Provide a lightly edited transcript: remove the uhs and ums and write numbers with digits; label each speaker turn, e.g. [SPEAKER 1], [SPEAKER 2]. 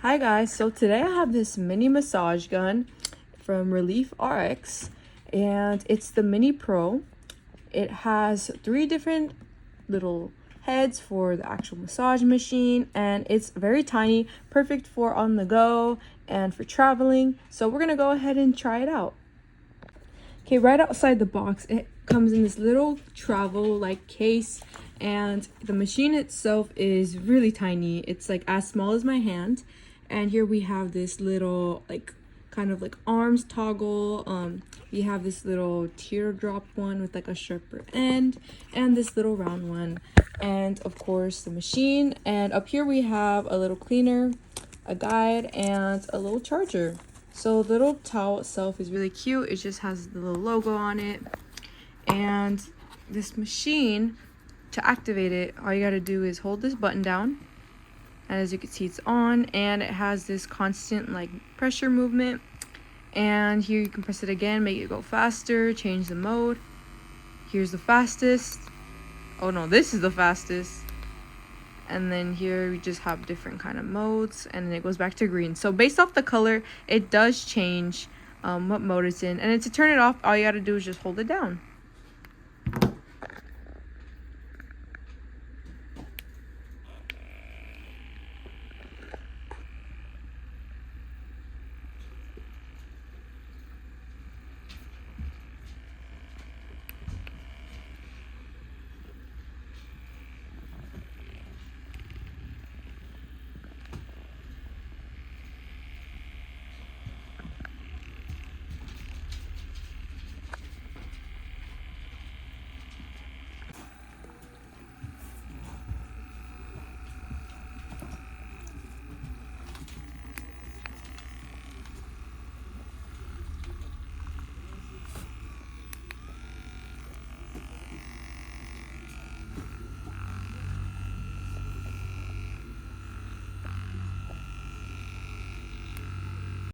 [SPEAKER 1] Hi guys, so today I have this mini massage gun from Relief RX and it's the Mini Pro. It has 3 different little heads for the actual massage machine and it's very tiny, perfect for on the go and for traveling. So we're gonna go ahead and try it out. Okay, right outside the box, it comes in this little travel like case, and the machine itself is really tiny. It's like as small as my hand. And here we have this little like kind of like arms toggle. We have this little teardrop one with like a sharper end and this little round one, and of course the machine. And up here we have a little cleaner, a guide, and a little charger. So the little towel itself is really cute. It just has the little logo on it. And this machine, to activate it, all you gotta do is hold this button down. And as you can see, it's on, and it has this constant like pressure movement. And here you can press it again, make it go faster, change the mode. Here's the fastest. Oh no, this is the fastest. And then here we just have different kind of modes, and then it goes back to green. So based off the color, it does change what mode it's in. And then to turn it off, all you gotta do is just hold it down.